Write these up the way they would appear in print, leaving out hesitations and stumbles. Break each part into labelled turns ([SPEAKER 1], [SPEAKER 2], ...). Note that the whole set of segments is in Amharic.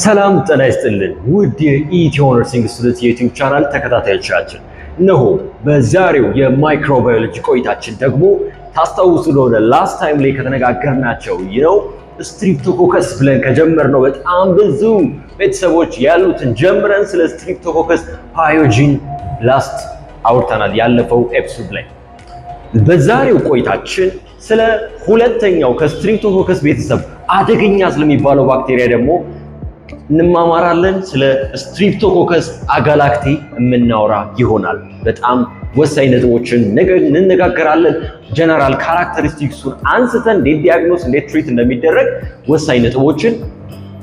[SPEAKER 1] ሰላም ጤና ይስጥልን ውድ የኢትዮ ነርሲንግ ስቱደንት የዩቲዩብ ቻናል ተከታታዮቻችን፣ እነሆ በዛሬው የማይክሮባዮሎጂ ቆይታችን ደግሞ ታስታውሱ እንደሆነ ላስት ታይም ላይ ከተነጋገርናቸው ስትሪፕቶኮከስ ብለን ከጀመርነው በጣም ብዙ ቤተሰቦች ያሉትን ጀምረን ስለ ስትሪፕቶኮከስ ፓዮጂን ላስት አውርተናል ያለፈው ኤፒሶድ ላይ። በዛሬው ቆይታችን ስለ ሁለተኛው ከስትሪፕቶኮከስ ቤተሰብ አደገኛ ስለሚባለው ባክቴሪያ ደግሞ እንማማራለን። ስለ ስትሪፕቶኮከስ አጋላክቲ የምናወራ ይሆናል። በጣም ወሳኝ ነጥቦችን እንነጋገራለን። ጀነራል ካራክተሪስቲክሱን አንስተን እንዴት ዲያግኖስ እንዴት ትሪት እንደሚደረግ ወሳኝ ነጥቦችን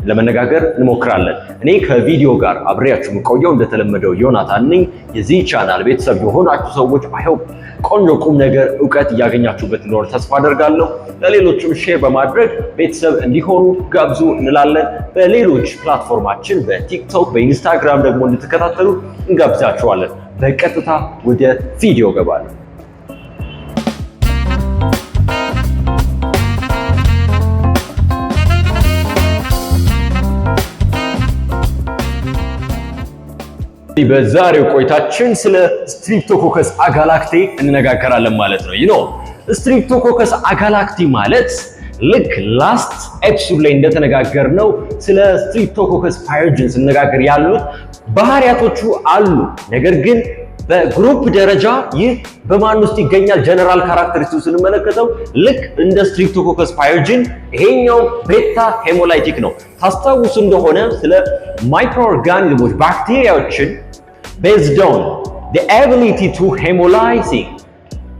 [SPEAKER 1] ለመነጋገር እንሞክራለን። እኔ ከቪዲዮ ጋር አብሬያችሁ የምቆየው እንደተለመደው ዮናታን ነኝ። የዚህ ቻናል ቤተሰብ የሆናችሁ ሰዎች አይሆፕ ቆንጆ ቁም ነገር እውቀት እያገኛችሁበት እንደሆነ ተስፋ አደርጋለሁ። ለሌሎችም ሼር በማድረግ ቤተሰብ እንዲሆኑ ጋብዙ እንላለን። በሌሎች ፕላትፎርማችን በቲክቶክ በኢንስታግራም ደግሞ እንድትከታተሉ እንጋብዛችኋለን። በቀጥታ ወደ ቪዲዮ ገባለን። በዛሬው ቆይታችን ስለ ስትሪፕቶኮከስ አጋላክቲ እንነጋገራለን ማለት ነው። ስትሪፕቶኮከስ አጋላክቲ ማለት ልክ ላስት ኤፒሶድ ላይ እንደተነጋገርነው ስለ ስትሪፕቶኮከስ ፓዮጂን ስንነጋገር ያሉት ባህሪያቶቹ አሉ። ነገር ግን በግሩፕ ደረጃ ይህ በማን ውስጥ ይገኛል? ጀነራል ካራክተሪስቲክስ ስንመለከተው ልክ እንደ ስትሪፕቶኮከስ ፓዮጂን ይሄኛው ቤታ ሄሞላይቲክ ነው። ታስታውሱ እንደሆነ ስለ ማይክሮኦርጋኒዝሞች ባክቴሪያዎችን based on the ability to hemolyzing,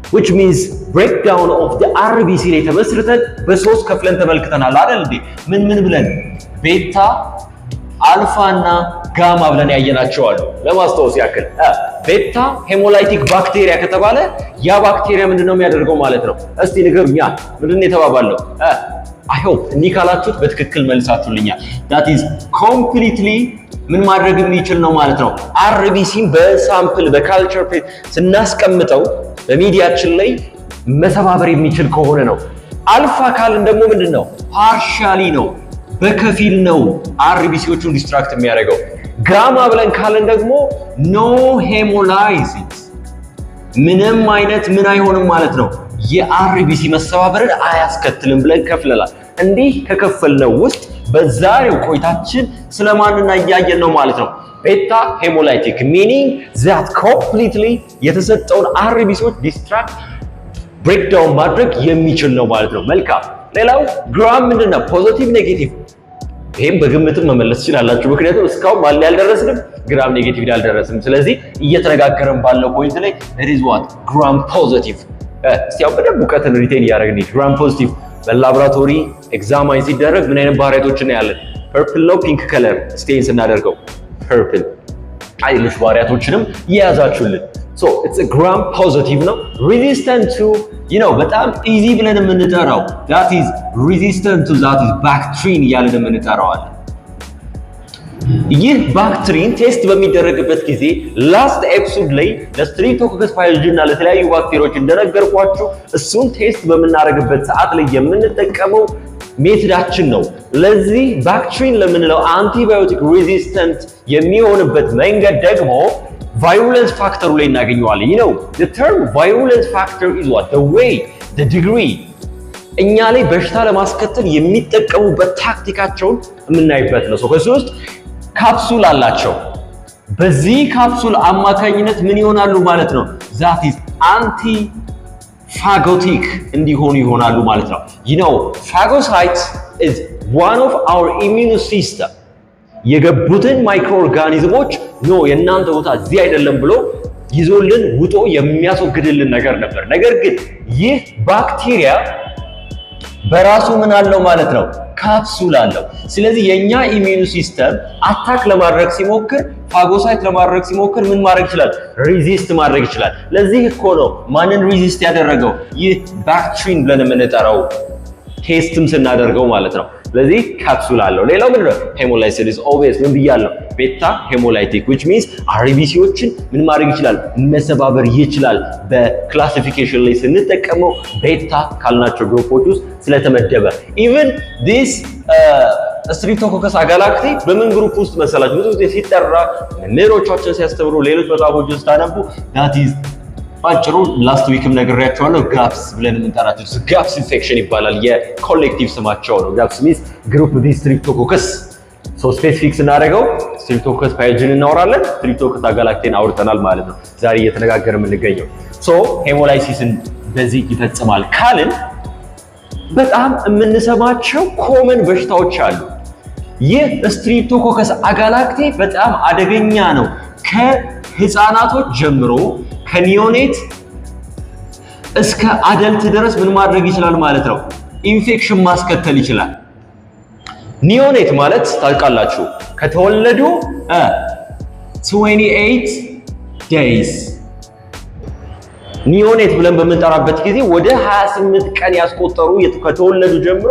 [SPEAKER 1] which means breakdown of the RBC ላይ ተመስርተን በሶስት ከፍለን ተመልክተናል አይደል እንዴ? ምን ብለን ቤታ አልፋ እና ጋማ ብለን ያየናቸው አሉ። ለማስታወስ ያክል ቤታ ሄሞላይቲክ ባክቴሪያ ከተባለ ያ ባክቴሪያ ምንድነው የሚያደርገው ማለት ነው? እስቲ ንገሩኛ፣ ምንድነው የተባባለው? I hope እንዲህ ካላችሁት በትክክል መልሳችሁልኛል። that is completely ምን ማድረግ የሚችል ነው ማለት ነው? አርቢሲን በሳምፕል በካልቸር ፕሌት ስናስቀምጠው በሚዲያችን ላይ መሰባበር የሚችል ከሆነ ነው። አልፋ ካልን ደግሞ ምንድነው? ፓርሻሊ ነው፣ በከፊል ነው አርቢሲዎቹን ዲስትራክት የሚያደርገው። ጋማ ብለን ካልን ደግሞ ኖ ሄሞላይሲስ፣ ምንም አይነት ምን አይሆንም ማለት ነው፣ የአርቢሲ መሰባበርን አያስከትልም ብለን ከፍለናል። እንዲህ ከከፈልነው ውስጥ በዛሬው ቆይታችን ስለማንና እያየን ነው ማለት ነው። ቤታ ሄሞላይቲክ ሚኒንግ ዛት ኮምፕሊትሊ የተሰጠውን አርቢሲዎች ዲስትራክት ብሬክዳውን ማድረግ የሚችል ነው ማለት ነው። መልካም። ሌላው ግራም ምንድነው? ፖዚቲቭ ኔጌቲቭ። ይሄም በግምትም መመለስ ትችላላችሁ፣ ምክንያቱም እስካሁን ማን ላይ አልደረስንም? ግራም ኔጌቲቭ ላይ አልደረስንም። ስለዚህ እየተነጋገረን ባለው ፖይንት ላይ it is what ግራም ፖዚቲቭ። እስቲ ያው በደንብ እውቀትን ሪቴን እያደረግን ግራም ፖዚቲቭ በላብራቶሪ ኤግዛማይን ሲደረግ ምን አይነት ባህሪያቶችን ያለን? ፐርፕል ነው ፒንክ ከለር ስቴን ስናደርገው ፐርፕል። አይልሽ ባህሪያቶችንም የያዛችሁልን። ሶ ኢትስ አ ግራም ፖዚቲቭ ነው። ሬዚስታንት ቱ በጣም ኢዚ ብለን የምንጠራው that is resistant to that is bactrin እያለን የምንጠራው አለ። ይህ ባክትሪን ቴስት በሚደረግበት ጊዜ ላስት ኤፒሶድ ላይ ለስትሪፕቶኮከስ ፓዮጂን እና ለተለያዩ ባክቴሪያዎች እንደነገርኳችሁ እሱን ቴስት በምናደርግበት ሰዓት ላይ የምንጠቀመው ሜትዳችን ነው። ለዚህ ባክትሪን ለምንለው አንቲባዮቲክ ሬዚስታንት የሚሆንበት መንገድ ደግሞ ቫይሩለንስ ፋክተሩ ላይ እናገኘዋለን። the term virulence factor is what the way the degree እኛ ላይ በሽታ ለማስከተል የሚጠቀሙበት ታክቲካቸውን የምናይበት ነው። ከዚህ ውስጥ ካፕሱል አላቸው። በዚህ ካፕሱል አማካኝነት ምን ይሆናሉ ማለት ነው? that is anti phagotic እንዲሆኑ ይሆናሉ ማለት ነው። phagocytes is one of our immune system የገቡትን ማይክሮ ኦርጋኒዝሞች የእናንተ ቦታ እዚህ አይደለም ብሎ ይዞልን ውጦ የሚያስወግድልን ነገር ነበር። ነገር ግን ይህ ባክቴሪያ በራሱ ምን አለው ማለት ነው? ካፕሱል አለው። ስለዚህ የኛ ኢሚዩን ሲስተም አታክ ለማድረግ ሲሞክር፣ ፋጎሳይት ለማድረግ ሲሞክር ምን ማድረግ ይችላል? ሬዚስት ማድረግ ይችላል። ለዚህ እኮ ነው ማንን ሬዚስት ያደረገው? ይህ ባክትሪን ብለን የምንጠራው ቴስትም ስናደርገው ማለት ነው። ስለዚህ ካፕሱል አለው። ሌላው ምንድነው? ሄሞላይሲስ ኢዝ ኦብቪየስ ምን ብያለሁ? ቤታ ሄሞላይቲክ which means አርቢሲዎችን ምን ማድረግ ይችላል? መሰባበር ይችላል። በክላሲፊኬሽን ላይ ስንጠቀመው ቤታ ካልናቸው ግሩፖች ውስጥ ስለተመደበ even this ስትሪፕቶኮከስ አጋላክቲ በምን ግሩፕ ውስጥ መሰላችሁ ብዙ ጊዜ ሲጠራ ኔሮቻችን ሲያስተምሩ ሌሎች መጽሐፎችን ስታነቡ that is ባጭሩ ላስት ዊክም ነግሬያቸዋለሁ ጋፕስ ብለን የምንጠራቸው ጋፕስ ኢንፌክሽን ይባላል የኮሌክቲቭ ስማቸው ነው ጋፕስ ሚንስ ግሩፕ ቢ ስትሪፕቶኮከስ ሶ ስፔሲፊክ ስናደርገው ስትሪፕቶኮከስ ፓይጅን እናወራለን ስትሪፕቶኮከስ አጋላክቲን አውርተናል ማለት ነው ዛሬ እየተነጋገርን የምንገኘው ሶ ሄሞላይሲስን በዚህ ይፈጽማል ካልን በጣም የምንሰማቸው ኮመን በሽታዎች አሉ ይህ ስትሪፕቶኮከስ አጋላክቲ በጣም አደገኛ ነው ከህፃናቶች ጀምሮ ከኒዮኔት እስከ አደልት ድረስ ምን ማድረግ ይችላል ማለት ነው ኢንፌክሽን ማስከተል ይችላል ኒዮኔት ማለት ታውቃላችሁ ከተወለዱ 28 days ኒዮኔት ብለን በመንጠራበት ጊዜ ወደ 28 ቀን ያስቆጠሩ ከተወለዱ ጀምሮ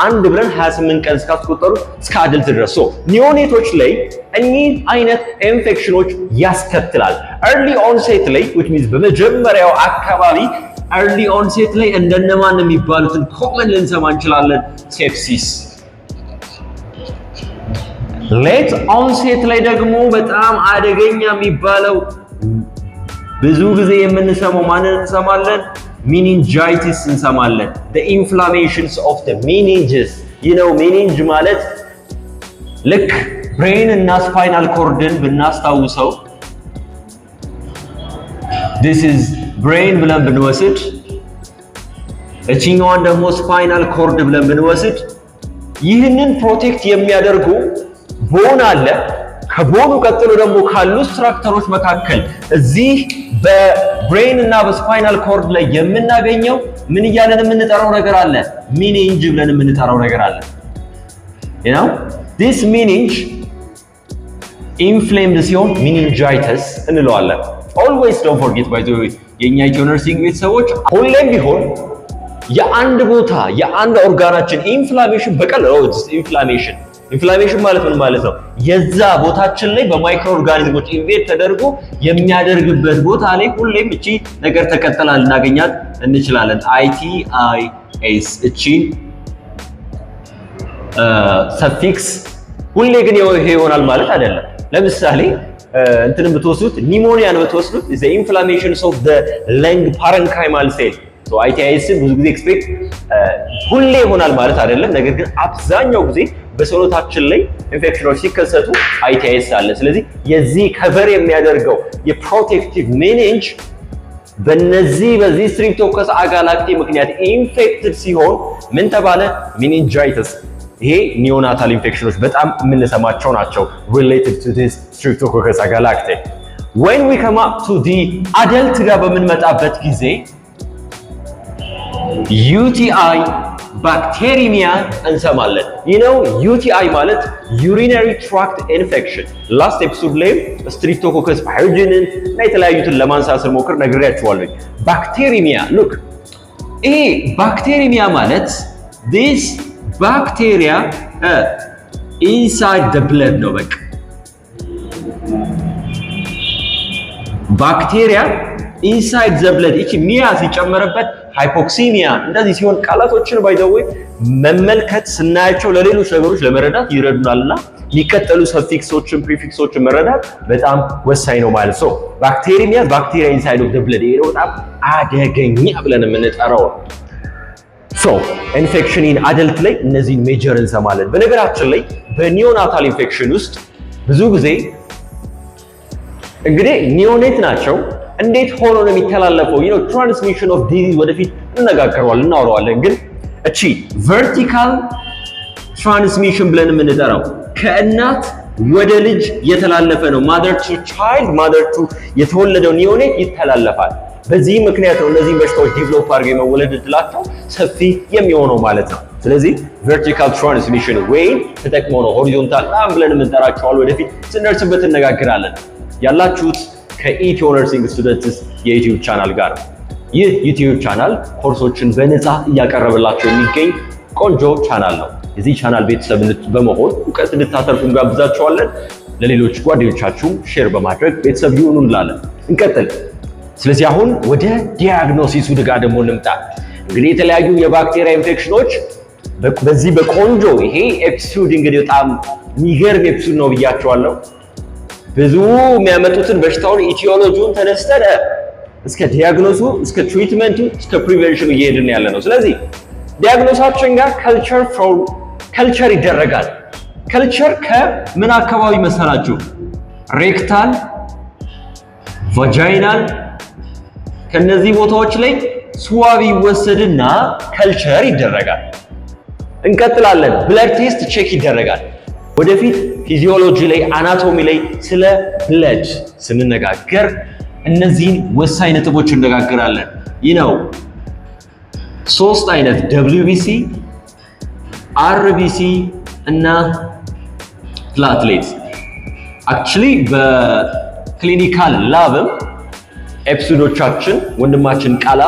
[SPEAKER 1] አንድ ብለን 28 ቀን እስካስቆጠሩ እስከ አደልት ድረስ ኒዮኔቶች ላይ እኚህ አይነት ኢንፌክሽኖች ያስከትላል early onset ላይ which means በመጀመሪያው አካባቢ early onset ላይ እንደነማን የሚባሉትን ኮመን ልንሰማ እንችላለን ሴፕሲስ late onset ላይ ደግሞ በጣም አደገኛ የሚባለው ብዙ ጊዜ የምንሰማው ማንን እንሰማለን meningitis እንሰማለን the inflammations of the meninges you know meninge ማለት ልክ brain እና spinal cordን ብናስታውሰው this is brain ብለን ብንወስድ እቺኛዋን ደግሞ spinal cord ብለን ብንወስድ ይህንን ፕሮቴክት የሚያደርጉ ቦን አለ ከቦኑ ቀጥሎ ደግሞ ካሉ ስትራክቸሮች መካከል እዚህ በብሬን እና በስፓይናል ኮርድ ላይ የምናገኘው ምን እያለን የምንጠራው ነገር አለ meninge ብለን የምንጠራው ነገር አለ you know this meninge inflamed ሲሆን meningitis እንለዋለን always don't forget by the way የኛ ኢትዮ ነርሲንግ ቤተሰቦች ሁሌም ቢሆን የአንድ ቦታ የአንድ ኦርጋናችን ኢንፍላሜሽን በቀላሉ ኢንፍላሜሽን ማለት ምን ማለት ነው የዛ ቦታችን ላይ በማይክሮ ኦርጋኒዝሞች ኢንቬድ ተደርጎ የሚያደርግበት ቦታ ላይ ሁሌም እቺ ነገር ተከተላ ልናገኛት እንችላለን ITIS እቺ ሰፊክስ ሁሌ ግን ይሄ ይሆናል ማለት አይደለም ለምሳሌ እንትንም ብትወስዱት ኒሞኒያን ብትወስዱት the inflammations of the lung parenchymal cell so ITIS ብዙ ጊዜ ኤክስፔክት ሁሌ ይሆናል ማለት አይደለም ነገር ግን አብዛኛው ጊዜ በሰውነታችን ላይ ኢንፌክሽኖች ሲከሰቱ ITIS አለ ስለዚህ የዚህ ከቨር የሚያደርገው የፕሮቴክቲቭ meninge በዚህ ስትሪፕቶኮከስ አጋላክቲ ምክንያት ኢንፌክትድ ሲሆን ምን ተባለ meningitis ይሄ ኒዮናታል ኢንፌክሽኖች በጣም የምንሰማቸው ናቸው related to this streptococcus agalacti when we come up to the adult ጋር በምንመጣበት ጊዜ UTI bacteremia እንሰማለን you know UTI ማለት urinary tract infection last episode ላይ streptococcus pyogenes እና የተለያዩትን ለማንሳት ሞክር ነግሬያችኋለሁ bacteremia look ይሄ bacteremia ማለት this bacteria inside the blood ነው በቃ bacteria inside the blood እቺ ሚያ ሲጨመርበት ሃይፖክሲሚያ እንደዚህ ሲሆን ቃላቶችን by the way መመልከት ስናያቸው ለሌሎች ነገሮች ለመረዳት ይረዱናልና የሚከተሉ ሰፊክሶችን ፕሪፊክሶችን መረዳት በጣም ወሳኝ ነው ማለት ነው bacteremia bacteria inside of the blood ይሄ በጣም አደገኛ ብለን የምንጠራው so infection in adult ላይ እነዚህን ሜጀር እንሰማለን በነገራችን ላይ በኒዮናታል ኢንፌክሽን ውስጥ ብዙ ጊዜ እንግዲህ ኒዮኔት ናቸው እንዴት ሆኖ ነው የሚተላለፈው you know transmission of disease ወደፊት እንነጋገራለን እናወራዋለን ግን እቺ vertical transmission ብለን የምንጠራው ከእናት ወደ ልጅ የተላለፈ ነው mother to child mother to የተወለደው ኒዮኔት ይተላለፋል በዚህ ምክንያት ነው እነዚህ በሽታዎች ዲቨሎፕ አድርገው የመወለድ እድላቸው ሰፊ የሚሆነው ማለት ነው ስለዚህ vertical transmission ወይ ተጠቅመው ነው horizontal ብለን የምንጠራቸው ወደፊት ስንደርስበት እንነጋገራለን ያላችሁት ከኢትዮ ነርሲንግ ስቱደንትስ የዩቲዩብ ቻናል ጋር ይህ ዩቲዩብ ቻናል ኮርሶችን በነፃ እያቀረበላችሁ የሚገኝ ቆንጆ ቻናል ነው እዚህ ቻናል ቤተሰብ በመሆን እውቀት እንድታተርፉ እንጋብዛችኋለን ለሌሎች ጓደኞቻችሁ ሼር በማድረግ ቤተሰብ ይሁኑ እንላለን እንቀጥል ስለዚህ አሁን ወደ ዲያግኖሲሱ ጋር ደግሞ እንምጣ እንግዲህ የተለያዩ የባክቴሪያ ኢንፌክሽኖች በዚህ በቆንጆ ይሄ ኤፒሶድ እንግዲህ በጣም የሚገርም ኤፒሶድ ነው ብያቸዋለሁ። ብዙ የሚያመጡትን በሽታውን ኢቲዮሎጂውን ተነስተን እስከ ዲያግኖሱ እስከ ትሪትመንቱ እስከ ፕሪቨንሽኑ እየሄድን ያለ ነው። ስለዚህ ዲያግኖሳችን ጋር ከልቸር ይደረጋል። ከልቸር ከምን አካባቢ መሰላችሁ? ሬክታል፣ ቫጃይናል ከነዚህ ቦታዎች ላይ ስዋብ ይወሰድና ከልቸር ይደረጋል። እንቀጥላለን። ብለድ ቴስት ቼክ ይደረጋል። ወደፊት ፊዚዮሎጂ ላይ አናቶሚ ላይ ስለ ብለድ ስንነጋገር እነዚህን ወሳኝ ነጥቦች እነጋገራለን። ይህ ነው 3 አይነት WBC፣ RBC እና ፕላትሌት። አክቹሊ በክሊኒካል ላብም ኤፒሶዶቻችን ወንድማችን ቃላ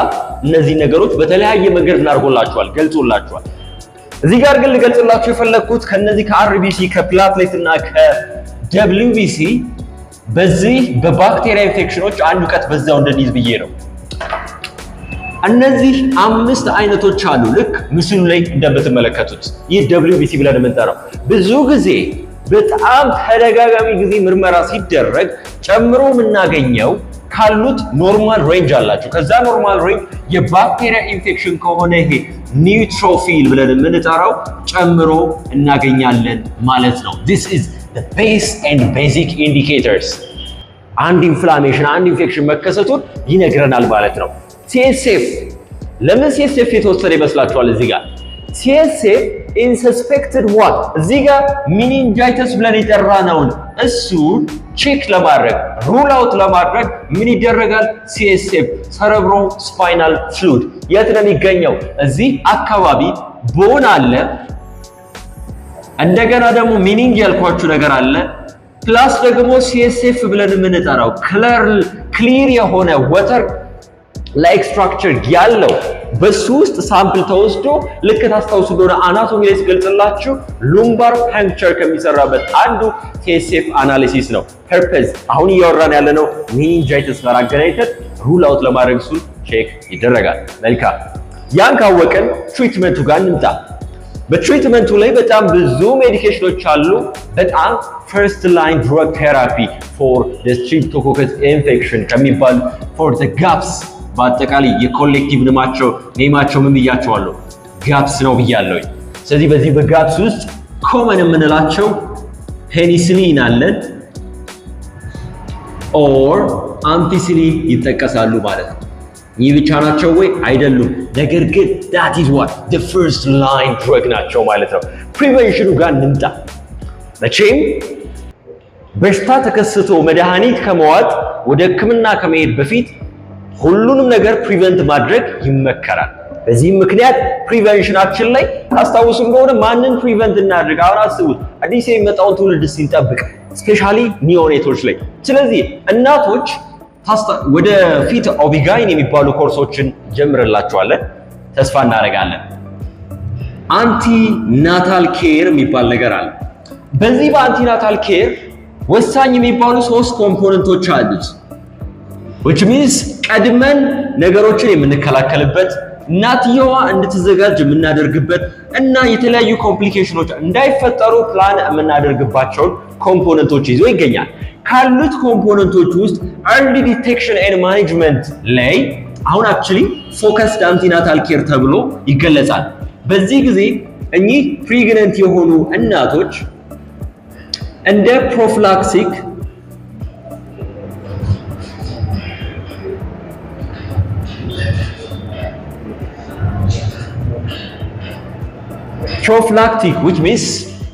[SPEAKER 1] እነዚህ ነገሮች በተለያየ መንገድ እናርጎላችኋል፣ ገልጾላችኋል። እዚህ ጋር ግን ልገልጽላችሁ የፈለኩት ከነዚህ ከአርቢሲ ከፕላትሌት እና ከWBC በዚህ በባክቴሪያ ኢንፌክሽኖች አንድ እውቀት በዛው እንደዚህ ብዬ ነው። እነዚህ 5 አይነቶች አሉ። ልክ ምስሉ ላይ እንደምትመለከቱት ይህ WBC ብለን የምንጠራው ብዙ ጊዜ በጣም ተደጋጋሚ ጊዜ ምርመራ ሲደረግ ጨምሮ የምናገኘው ካሉት ኖርማል ሬንጅ አላቸው። ከዛ ኖርማል ሬንጅ የባክቴሪያ ኢንፌክሽን ከሆነ ይሄ ኒውትሮፊል ብለን የምንጠራው ጨምሮ እናገኛለን ማለት ነው። This is the base and basic indicators አንድ ኢንፍላሜሽን አንድ ኢንፌክሽን መከሰቱን ይነግረናል ማለት ነው። CSF ለምን CSF የተወሰደ ይመስላችኋል? እዚህ ጋር CSF in suspected what እዚህ ጋር meningitis ብለን የጠራነውን እሱን ቼክ ለማድረግ ሩል አውት ለማድረግ ምን ይደረጋል? CSF ሰረብሮ ስፓይናል ፍሉድ የት ነው የሚገኘው? እዚህ አካባቢ ቦን አለ። እንደገና ደግሞ ሚኒንግ ያልኳችሁ ነገር አለ። ፕላስ ደግሞ CSF ብለን የምንጠራው ክሊር የሆነ ወተር ላይክ ስትራክቸር ያለው በሱ ውስጥ ሳምፕል ተወስዶ ልክ ታስታውሱ እንደሆነ አናቶሚ ላይ ስገልጽላችሁ ሉምባር ፓንክቸር ከሚሰራበት አንዱ CSF አናሊሲስ ነው። ፐርፐዝ አሁን እያወራን ያለነው ሜኒንጃይቲስ ጋር አገናኝተን ሩል አውት ለማድረግ እሱን ቼክ ይደረጋል። መልካም፣ ያን ካወቅን ትሪትመንቱ ጋር እንምጣ። በትሪትመንቱ ላይ በጣም ብዙ ሜዲኬሽኖች አሉ። በጣም ፈርስት ላይን ድረግ ቴራፒ ፎር ዘ ስትሪፕቶኮከስ ኢንፌክሽን ከሚባሉ ፎር ዘ ጋፕስ በአጠቃላይ የኮሌክቲቭ ኔማቸው ምን ብያቸዋለሁ? ጋፕስ ነው ብያለሁ። ስለዚህ በዚህ በጋፕስ ውስጥ ኮመን የምንላቸው ፔኒሲሊን አለን ኦር አምፒሲሊን ይጠቀሳሉ ማለት ነው። ይህ ብቻ ናቸው ወይ? አይደሉም። ነገር ግን that is what the first line drug ናቸው ማለት ነው። ፕሪቨንሽኑ ጋር እንምጣ። መቼም በሽታ ተከስቶ መድኃኒት ከመዋጥ ወደ ሕክምና ከመሄድ በፊት ሁሉንም ነገር ፕሪቨንት ማድረግ ይመከራል። በዚህም ምክንያት ፕሪቨንሽናችን ላይ ታስታውሱ እንደሆነ ማንን ፕሪቨንት እናድርግ? አሁን አስቡት፣ አዲስ የሚመጣውን ትውልድ ሲንጠብቅ ስፔሻሊ ኒዮኔቶች ላይ። ስለዚህ እናቶች ወደፊት ኦቢጋይን የሚባሉ ኮርሶችን ጀምርላቸዋለን፣ ተስፋ እናደርጋለን። አንቲ ናታል ኬር የሚባል ነገር አለ። በዚህ በአንቲ ናታል ኬር ወሳኝ የሚባሉ 3 ኮምፖነንቶች አሉት። which means ቀድመን ነገሮችን የምንከላከልበት እናትየዋ እንድትዘጋጅ የምናደርግበት እና የተለያዩ ኮምፕሊኬሽኖች እንዳይፈጠሩ ፕላን የምናደርግባቸውን ኮምፖነንቶች ይዞ ይገኛል። ካሉት ኮምፖነንቶች ውስጥ early detection and management ላይ አሁን actually focused antenatal care ተብሎ ይገለጻል። በዚህ ጊዜ እኚህ ፕሬግናንት የሆኑ እናቶች እንደ ፕሮፊላክሲክ which means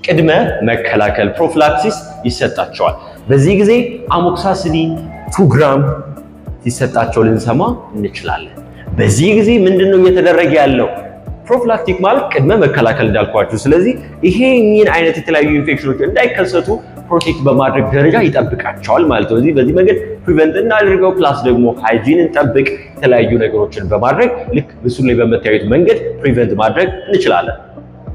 [SPEAKER 1] ቅድመ መከላከል ፕሮፊላክሲስ ይሰጣቸዋል። በዚህ ጊዜ አሞክሳሲሊን 2 ግራም ሲሰጣቸው ልንሰማ እንችላለን። በዚህ ጊዜ ምንድነው እየተደረገ ያለው? ፕሮፊላክቲክ ማለት ቅድመ መከላከል እንዳልኳችሁ። ስለዚህ ይሄ እኚህን አይነት የተለያዩ ኢንፌክሽኖች እንዳይከሰቱ ፕሮቴክት በማድረግ ደረጃ ይጠብቃቸዋል ማለት ነው። በዚህ መንገድ ፕሪቨንት እናድርገው። ፕላስ ደግሞ ሃይጂን እንጠብቅ። የተለያዩ ነገሮችን በማድረግ ልክ ምስሉ ላይ በምታዩት መንገድ ፕሪቨንት ማድረግ እንችላለን።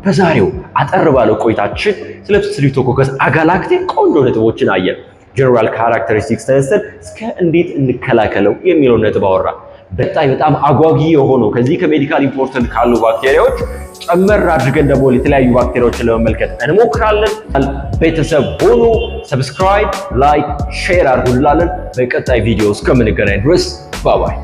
[SPEAKER 1] በዛሬው አጠር ባለው ቆይታችን ስለ ስትሪፕቶኮከስ አጋላክቴ ቆንጆ ነጥቦችን አየን። ጀነራል ካራክተሪስቲክስ ተነስተን እስከ እንዴት እንከላከለው የሚለው ነጥብ አወራ። በጣም አጓጊ የሆነው ከዚህ ከሜዲካል ኢምፖርታንት ካሉ ባክቴሪያዎች ጨመር አድርገን ደግሞ የተለያዩ ባክቴሪያዎችን ለመመልከት እንሞክራለን። ቤተሰብ ሁኑ። ሰብስክራይብ፣ ላይክ፣ ሼር አድርጉ እንላለን። በቀጣይ ቪዲዮ እስከምንገናኝ ድረስ ባይ ባይ።